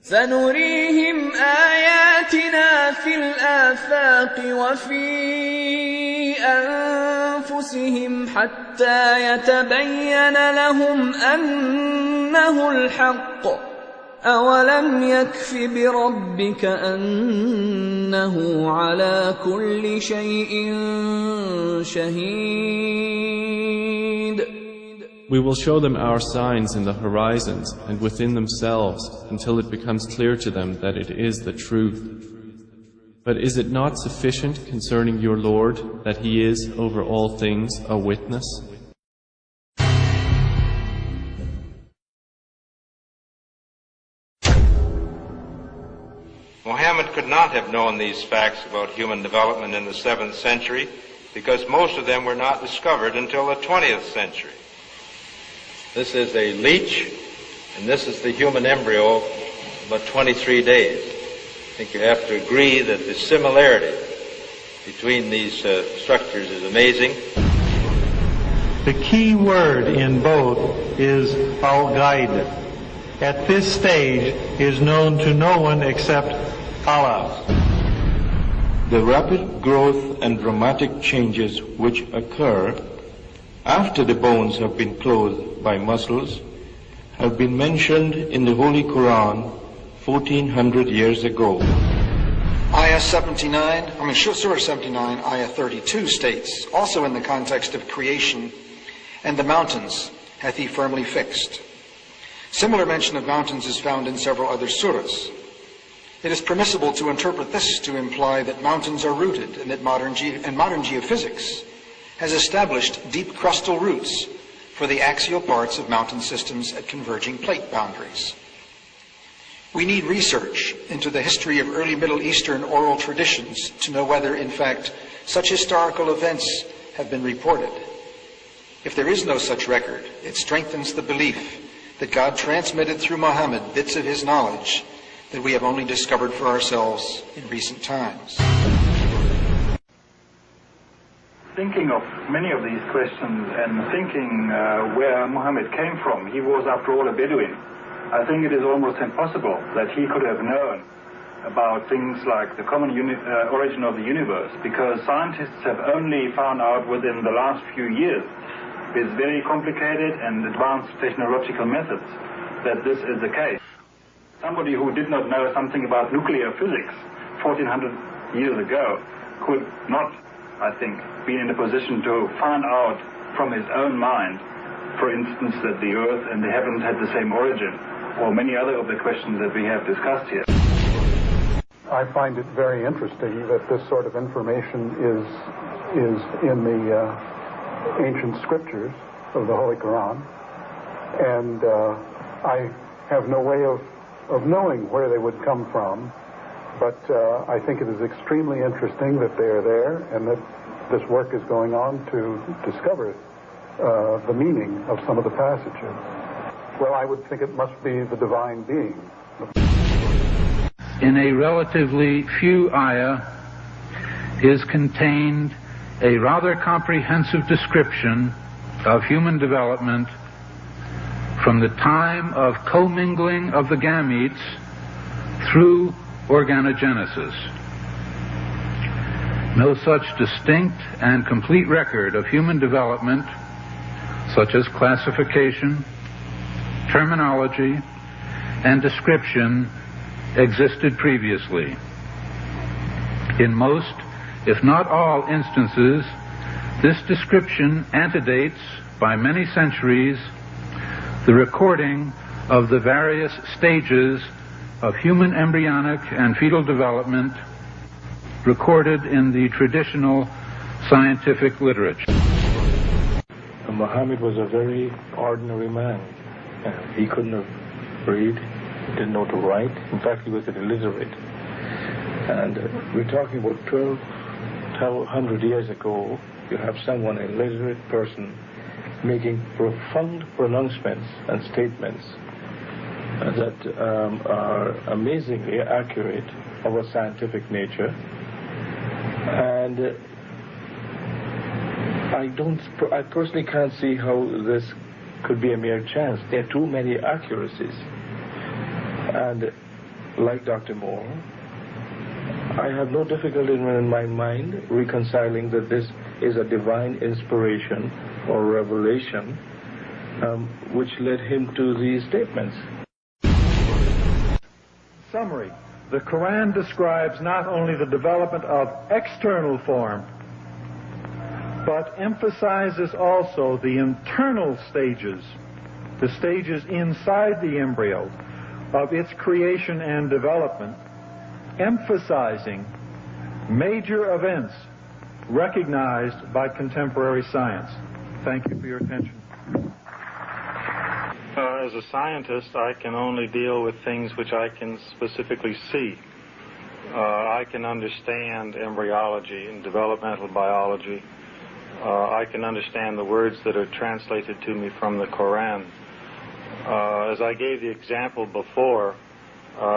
سنريهم آياتنا في الآفاق وفي أنفسهم حتى يتبين لهم أنه الحق أولم يكف بربك أنه على كل شيء شهيد. We will show them our signs in the horizons and within themselves until it becomes clear to them that it is the truth. But is it not sufficient concerning your Lord that He is over all things a witness? Muhammad could not have known these facts about human development in the 7th century because most of them were not discovered until the 20th century. This is a leech, and this is the human embryo, about 23 days. I think you have to agree that the similarity between these structures is amazing. The key word in both is al-Ghaib. At this stage is known to no one except Allah. The rapid growth and dramatic changes which occur after the bones have been clothed by muscles have been mentioned in the Holy Quran 1400 years ago. Surah 79, Ayah 32 states, also in the context of creation, and the mountains hath He firmly fixed. Similar mention of mountains is found in several other surahs. It is permissible to interpret this to imply that mountains are rooted and that modern geophysics has established deep crustal roots for the axial parts of mountain systems at converging plate boundaries. We need research into the history of early Middle Eastern oral traditions to know whether, in fact, such historical events have been reported. If there is no such record, it strengthens the belief that God transmitted through Muhammad bits of His knowledge that we have only discovered for ourselves in recent times. Thinking of many of these questions and thinking where Muhammad came from, he was after all a Bedouin. I think it is almost impossible that he could have known about things like the common origin of the universe, because scientists have only found out within the last few years, with very complicated and advanced technological methods, that this is the case. Somebody who did not know something about nuclear physics 1400 years ago could not, I think, be in a position to find out from his own mind, for instance, that the earth and the heavens had the same origin, or many other of the questions that we have discussed here. I find it very interesting that this sort of information is in the ancient scriptures of the Holy Quran, and I have no way of knowing where they would come from, but I think it is extremely interesting that they are there and that this work is going on to discover the meaning of some of the passages. Well, I would think it must be the divine being. In a relatively few ayah is contained a rather comprehensive description of human development from the time of commingling of the gametes through organogenesis. No such distinct and complete record of human development, such as classification, terminology, and description, existed previously. In most, if not all instances, this description antedates by many centuries the recording of the various stages of human embryonic and fetal development recorded in the traditional scientific literature. Muhammad was a very ordinary man. He couldn't have read, didn't know to write. In fact, he was illiterate. And we're talking about 1,200 years ago. You have someone, a literate person, making profound pronouncements and statements that are amazingly accurate of a scientific nature. And I personally can't see how this could be a mere chance. There are too many accuracies. And like Dr. Moore, I have no difficulty in my mind reconciling that this is a divine inspiration or revelation which led him to these statements. Summary. The Quran describes not only the development of external form, but emphasizes also the internal stages, the stages inside the embryo of its creation and development, emphasizing major events recognized by contemporary science. Thank you for your attention. As a scientist, I can only deal with things which I can specifically see. I can understand embryology and developmental biology. I can understand the words that are translated to me from the Quran. As I gave the example before,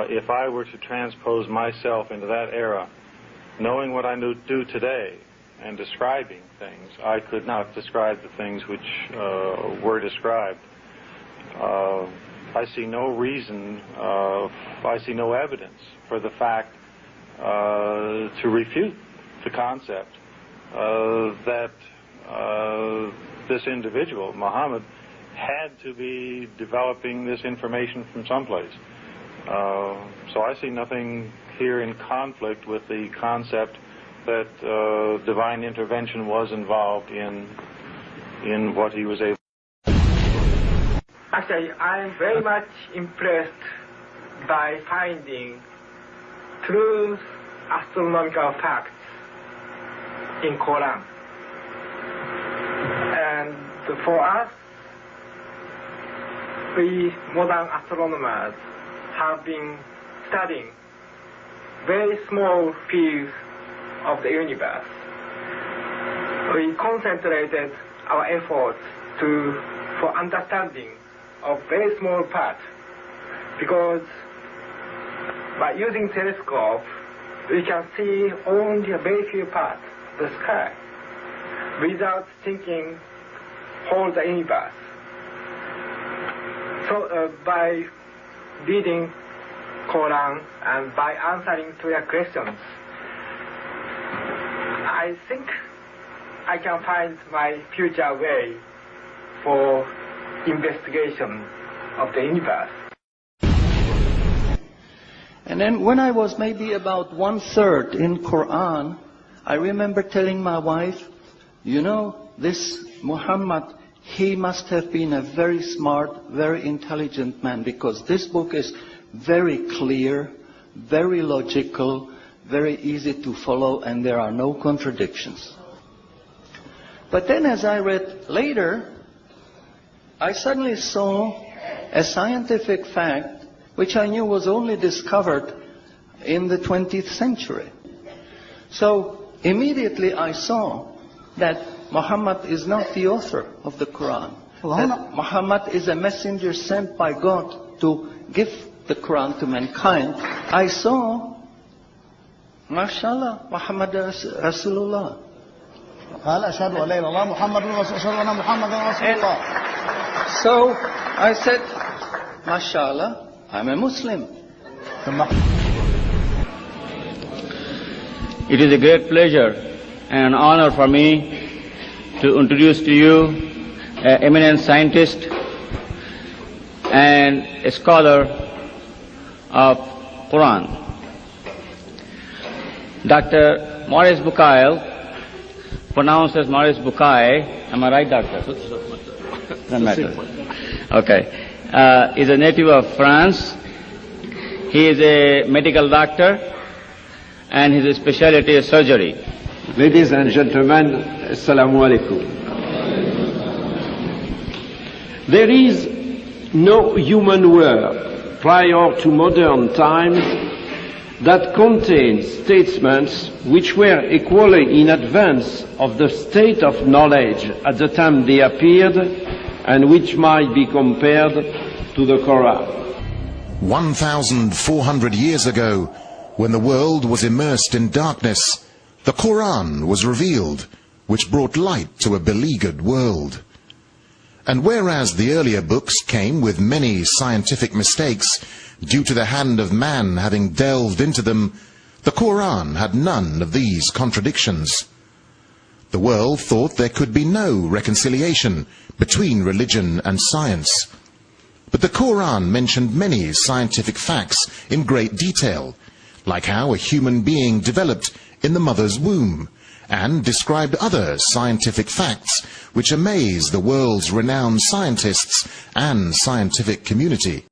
if I were to transpose myself into that era, knowing what I do today and describing things, I could not describe the things which were described. I see no reason, I see no evidence for the fact to refute the concept that this individual, Muhammad, had to be developing this information from someplace. So I see nothing here in conflict with the concept that divine intervention was involved in what he was able. Actually, I'm very much impressed by finding true astronomical facts in Quran. And for us, we modern astronomers have been studying very small fields of the universe. We concentrated our efforts for understanding of very small parts, because by using telescope we can see only a very few parts of the sky without thinking whole the universe. So by reading Quran and by answering to your questions, I think I can find my future way for investigation of the universe. And then when I was maybe about 1/3 in Quran, I remember telling my wife, you know, this Muhammad, he must have been a very smart, very intelligent man, because this book is very clear, very logical, very easy to follow, and there are no contradictions. But then as I read later, I suddenly saw a scientific fact which I knew was only discovered in the 20th century. So immediately I saw that Muhammad is not the author of the Quran. That Muhammad is a messenger sent by God to give the Quran to mankind. I saw, mashallah, Muhammad Rasulullah. So I said, mashallah, I'm a Muslim. It is a great pleasure and honor for me to introduce to you an eminent scientist and a scholar of Quran. Dr. Maurice Bucaille, pronounced as Maurice Bucaille, am I right, doctor? Doesn't matter. Okay. Is a native of France. He is a medical doctor and his specialty is surgery. Ladies and gentlemen, Assalamu alaikum. There is no human work prior to modern times that contains statements which were equally in advance of the state of knowledge at the time they appeared, and which might be compared to the Quran. 1,400 years ago, when the world was immersed in darkness, the Quran was revealed, which brought light to a beleaguered world. And whereas the earlier books came with many scientific mistakes, due to the hand of man having delved into them, the Quran had none of these contradictions. The world thought there could be no reconciliation between religion and science. But the Quran mentioned many scientific facts in great detail, like how a human being developed in the mother's womb, and described other scientific facts which amaze the world's renowned scientists and scientific community.